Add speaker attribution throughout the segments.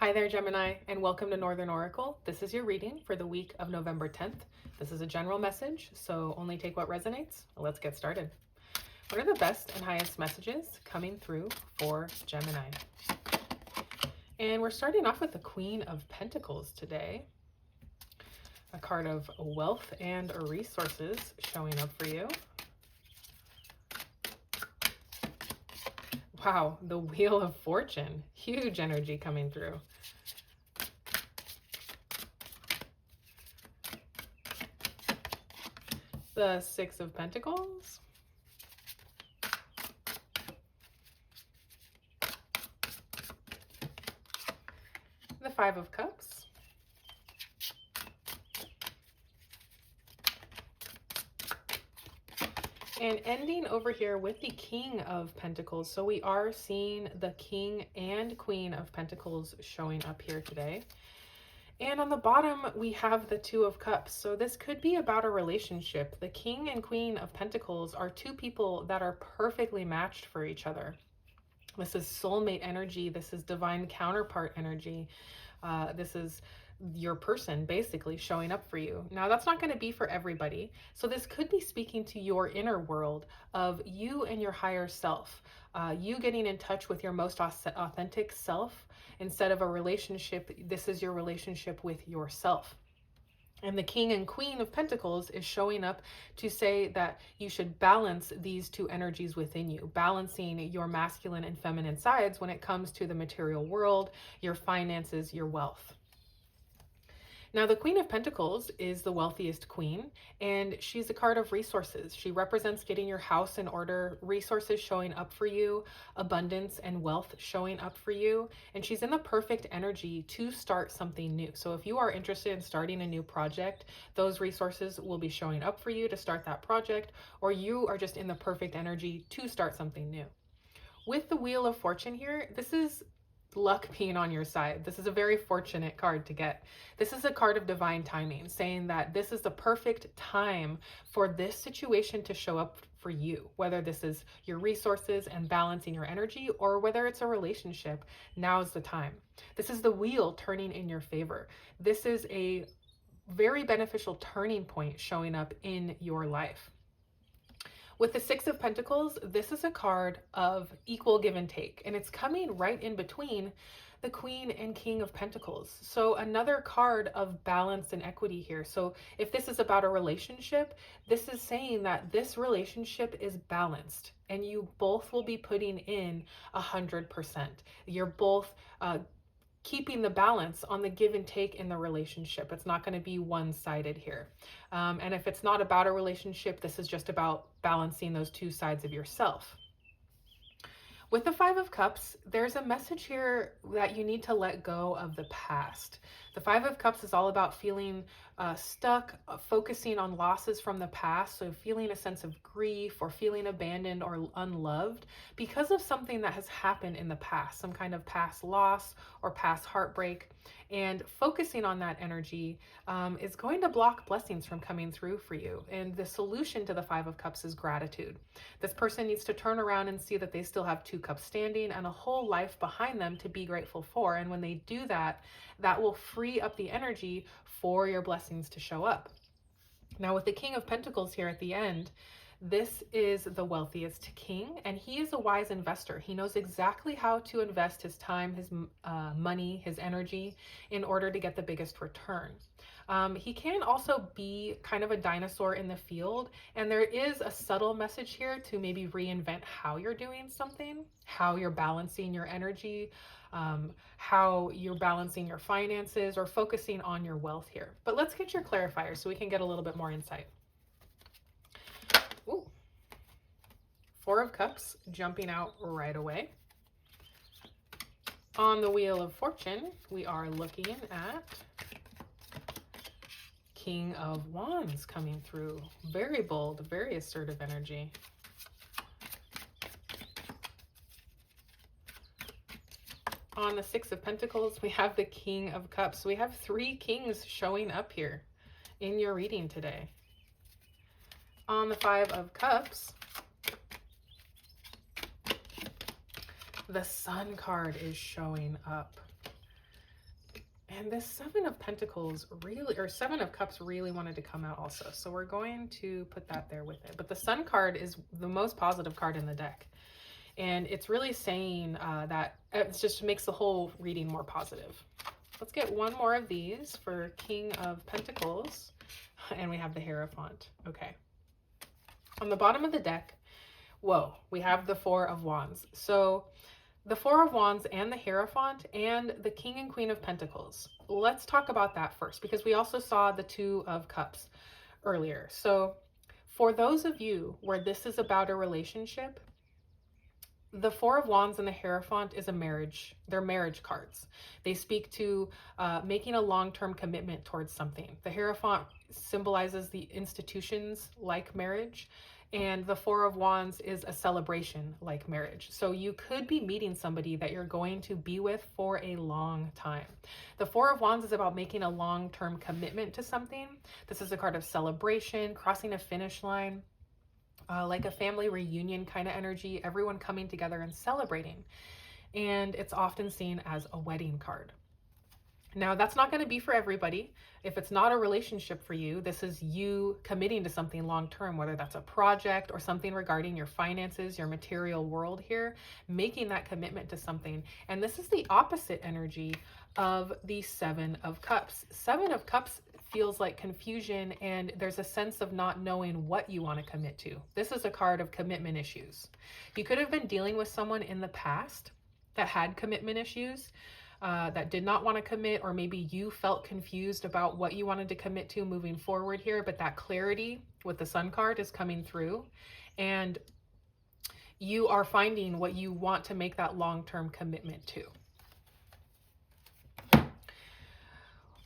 Speaker 1: Hi there, Gemini, and welcome to Northern Oracle. This is your reading for the week of November 10th. This is a general message, so only take what resonates. Let's get started. What are the best and highest messages coming through for Gemini? And we're starting off with the Queen of Pentacles today. A card of wealth and resources showing up for you. Wow, the Wheel of Fortune. Huge energy coming through. The Six of Pentacles. The Five of Cups. And ending over here with the King of Pentacles. So we are seeing the King and Queen of Pentacles showing up here today. And on the bottom, we have the Two of Cups. So this could be about a relationship. The King and Queen of Pentacles are two people that are perfectly matched for each other. This is soulmate energy. This is divine counterpart energy. This is your person basically showing up for you. Now that's not going to be for everybody. So this could be speaking to your inner world of you and your higher self, you getting in touch with your most authentic self. Instead of a relationship, this is your relationship with yourself. And the King and Queen of Pentacles is showing up to say that you should balance these two energies within you, balancing your masculine and feminine sides when it comes to the material world, your finances, your wealth. Now, the Queen of Pentacles is the wealthiest queen, and she's a card of resources. She represents getting your house in order, resources showing up for you, abundance and wealth showing up for you, and she's in the perfect energy to start something new. So if you are interested in starting a new project, those resources will be showing up for you to start that project, or you are just in the perfect energy to start something new. With the Wheel of Fortune here, this is luck being on your side. This is a very fortunate card to get. This is a card of divine timing, saying that this is the perfect time for this situation to show up for you, whether this is your resources and balancing your energy, or whether it's a relationship. Now's the time. This is the wheel turning in your favor. This is a very beneficial turning point showing up in your life. With the Six of Pentacles, this is a card of equal give and take, and it's coming right in between the Queen and King of Pentacles. So another card of balance and equity here. So if this is about a relationship, this is saying that this relationship is balanced and you both will be putting in 100%. You're both keeping the balance on the give and take in the relationship. It's not going to be one-sided here. And if it's not about a relationship, this is just about balancing those two sides of yourself. With the Five of Cups, there's a message here that you need to let go of the past. The Five of Cups is all about feeling stuck, focusing on losses from the past, so feeling a sense of grief or feeling abandoned or unloved because of something that has happened in the past, some kind of past loss or past heartbreak. And focusing on that energy is going to block blessings from coming through for you. And the solution to the Five of Cups is gratitude. This person needs to turn around and see that they still have two cups standing and a whole life behind them to be grateful for. And when they do that, that will free up the energy for your blessings to show up. Now, with the King of Pentacles here at the end, this is the wealthiest king, and he is a wise investor. He knows exactly how to invest his time, his money, his energy in order to get the biggest return. He can also be kind of a dinosaur in the field, and there is a subtle message here to maybe reinvent how you're doing something, how you're balancing your energy, how you're balancing your finances, or focusing on your wealth here. But let's get your clarifier so we can get a little bit more insight. Ooh. Four of Cups jumping out right away. On the Wheel of Fortune, we are looking at King of Wands coming through. Very bold, very assertive energy. On the Six of Pentacles, we have the King of Cups. We have three kings showing up here in your reading today. On the Five of Cups, the Sun card is showing up. And this Seven of Pentacles really, or Seven of Cups really wanted to come out also. So we're going to put that there with it. But the Sun card is the most positive card in the deck. And it's really saying that it just makes the whole reading more positive. Let's get one more of these for King of Pentacles. And we have the Hierophant. Okay. On the bottom of the deck, whoa, we have the Four of Wands. So the Four of Wands and the Hierophant and the King and Queen of Pentacles. Let's talk about that first, because we also saw the Two of Cups earlier. So for those of you where this is about a relationship, the Four of Wands and the Hierophant is a marriage. They're marriage cards. They speak to making a long-term commitment towards something. The Hierophant symbolizes the institutions like marriage, and the Four of Wands is a celebration like marriage. So you could be meeting somebody that you're going to be with for a long time. The Four of Wands is about making a long-term commitment to something. This is a card of celebration, crossing a finish line. Like a family reunion kind of energy, everyone coming together and celebrating. And it's often seen as a wedding card. Now, that's not going to be for everybody. If it's not a relationship for you, this is you committing to something long-term, whether that's a project or something regarding your finances, your material world here, making that commitment to something. And this is the opposite energy of the Seven of Cups. Seven of Cups feels like confusion, and there's a sense of not knowing what you want to commit to. This is a card of commitment issues. You could have been dealing with someone in the past that had commitment issues, that did not want to commit, or maybe you felt confused about what you wanted to commit to moving forward here, but that clarity with the Sun card is coming through, and you are finding what you want to make that long-term commitment to.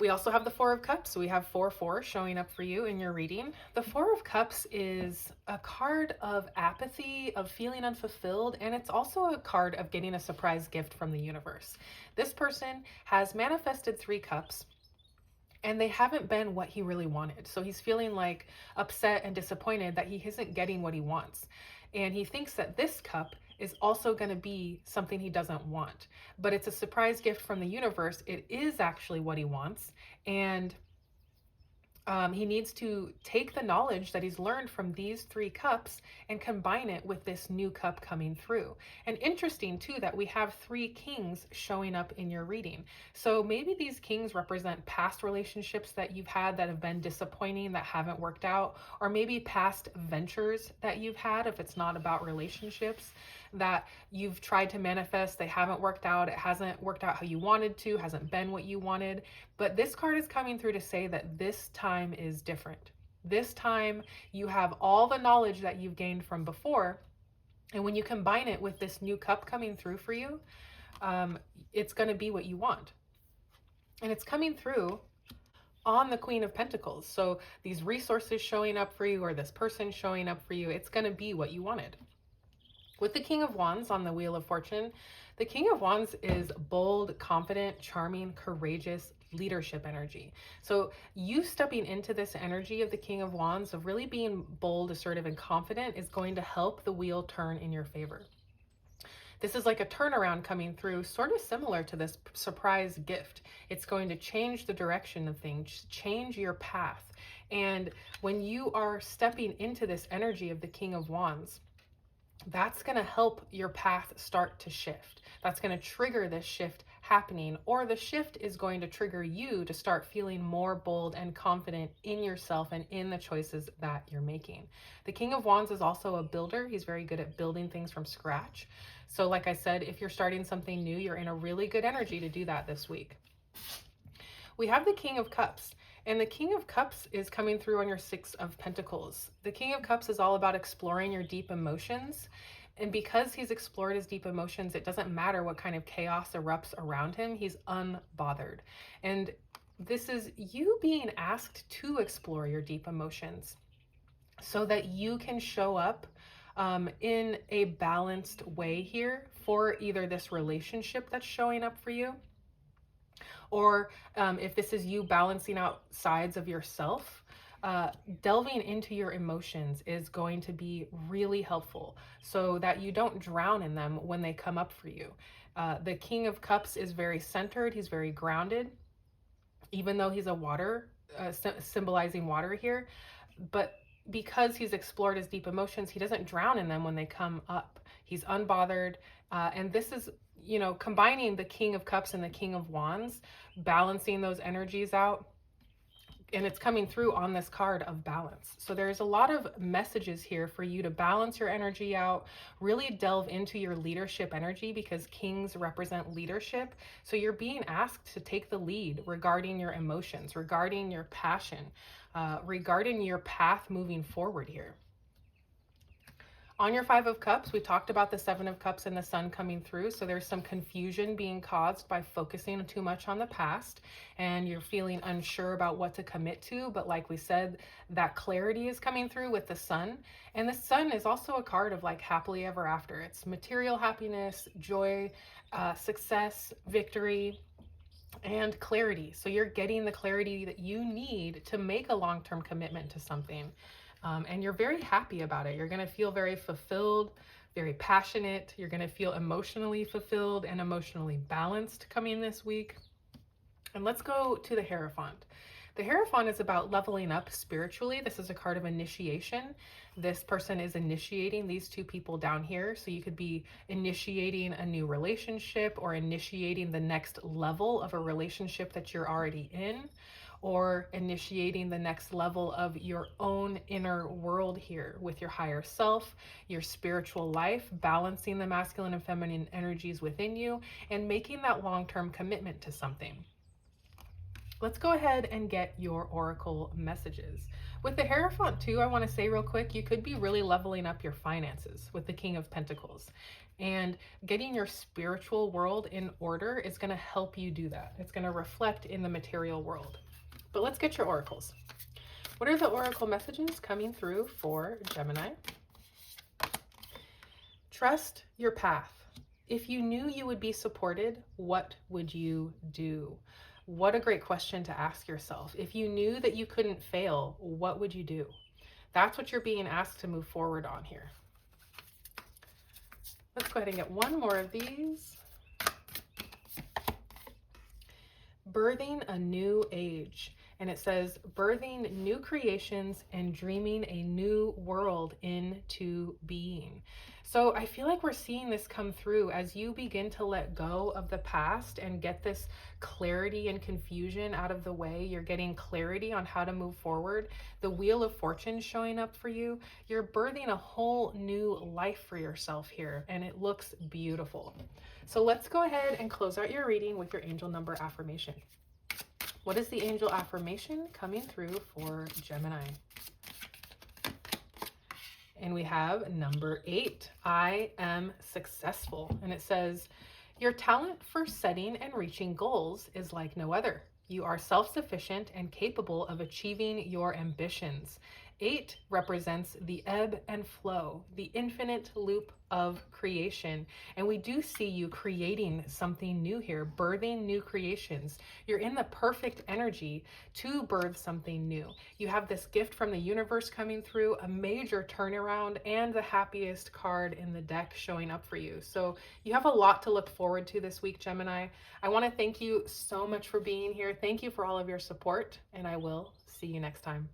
Speaker 1: We also have the Four of Cups. So we have 4-4 showing up for you in your reading. The Four of Cups is a card of apathy, of feeling unfulfilled, and it's also a card of getting a surprise gift from the universe. This person has manifested 3 cups, and they haven't been what he really wanted. So he's feeling like upset and disappointed that he isn't getting what he wants. And he thinks that this cup is also going to be something he doesn't want, but it's a surprise gift from the universe. It is actually what he wants, and he needs to take the knowledge that he's learned from these 3 cups and combine it with this new cup coming through. And interesting too that we have 3 kings showing up in your reading. So maybe these kings represent past relationships that you've had that have been disappointing, that haven't worked out, or maybe past ventures that you've had, if it's not about relationships, that you've tried to manifest, they haven't worked out, it hasn't worked out how you wanted to, hasn't been what you wanted. But this card is coming through to say that this time is different. This time you have all the knowledge that you've gained from before, and when you combine it with this new cup coming through for you, it's going to be what you want. And it's coming through on the Queen of Pentacles. So these resources showing up for you, or this person showing up for you, it's going to be what you wanted. With the King of Wands on the Wheel of Fortune, the King of Wands is bold, confident, charming, courageous, leadership energy. So you stepping into this energy of the King of Wands, of really being bold, assertive, and confident, is going to help the wheel turn in your favor. This is like a turnaround coming through, sort of similar to this surprise gift. It's going to change the direction of things, change your path. And when you are stepping into this energy of the King of Wands, that's going to help your path start to shift. That's going to trigger this shift happening, or the shift is going to trigger you to start feeling more bold and confident in yourself and in the choices that you're making. The King of Wands is also a builder. He's very good at building things from scratch. So like I said, if you're starting something new, you're in a really good energy to do that this week. We have the King of Cups. And the King of Cups is coming through on your 6 of Pentacles. The King of Cups is all about exploring your deep emotions. And because he's explored his deep emotions, it doesn't matter what kind of chaos erupts around him. He's unbothered. And this is you being asked to explore your deep emotions so that you can show up in a balanced way here for either this relationship that's showing up for you, or if this is you balancing out sides of yourself, delving into your emotions is going to be really helpful so that you don't drown in them when they come up for you. The King of Cups is very centered. He's very grounded. even though he's a water, symbolizing water here. But because he's explored his deep emotions, he doesn't drown in them when they come up. He's unbothered. And this is, you know, combining the King of Cups and the King of Wands, balancing those energies out. And it's coming through on this card of balance. So there's a lot of messages here for you to balance your energy out, really delve into your leadership energy, because kings represent leadership. So you're being asked to take the lead regarding your emotions, regarding your passion, regarding your path moving forward here. On your Five of Cups, we talked about the Seven of Cups and the Sun coming through. So there's some confusion being caused by focusing too much on the past, and you're feeling unsure about what to commit to. But like we said, that clarity is coming through with the Sun. And the Sun is also a card of like happily ever after. It's material happiness, joy, success, victory, and clarity. So you're getting the clarity that you need to make a long-term commitment to something. And you're very happy about it. You're going to feel very fulfilled, very passionate. You're going to feel emotionally fulfilled and emotionally balanced coming this week. And let's go to the Hierophant. The Hierophant is about leveling up spiritually. This is a card of initiation. This person is initiating these two people down here. So you could be initiating a new relationship or initiating the next level of a relationship that you're already in, or initiating the next level of your own inner world here with your higher self, your spiritual life, balancing the masculine and feminine energies within you, and making that long-term commitment to something. Let's go ahead and get your oracle messages. With the Hierophant too, I want to say real quick, you could be really leveling up your finances with the King of Pentacles. And getting your spiritual world in order is going to help you do that. It's going to reflect in the material world. But let's get your oracles. What are the oracle messages coming through for Gemini? Trust your path. If you knew you would be supported, what would you do? What a great question to ask yourself. If you knew that you couldn't fail, what would you do? That's what you're being asked to move forward on here. Let's go ahead and get one more of these. Birthing a new age. And it says, birthing new creations and dreaming a new world into being. So I feel like we're seeing this come through as you begin to let go of the past and get this clarity and confusion out of the way. You're getting clarity on how to move forward. The Wheel of Fortune showing up for you. You're birthing a whole new life for yourself here, and it looks beautiful. So let's go ahead and close out your reading with your angel number affirmation. What is the angel affirmation coming through for Gemini? And we have number 8, I am successful. And it says, your talent for setting and reaching goals is like no other. You are self-sufficient and capable of achieving your ambitions. 8 represents the ebb and flow, the infinite loop of creation. And we do see you creating something new here, birthing new creations. You're in the perfect energy to birth something new. You have this gift from the universe coming through, a major turnaround, and the happiest card in the deck showing up for you. So you have a lot to look forward to this week, Gemini. I want to thank you so much for being here. Thank you for all of your support, and I will see you next time.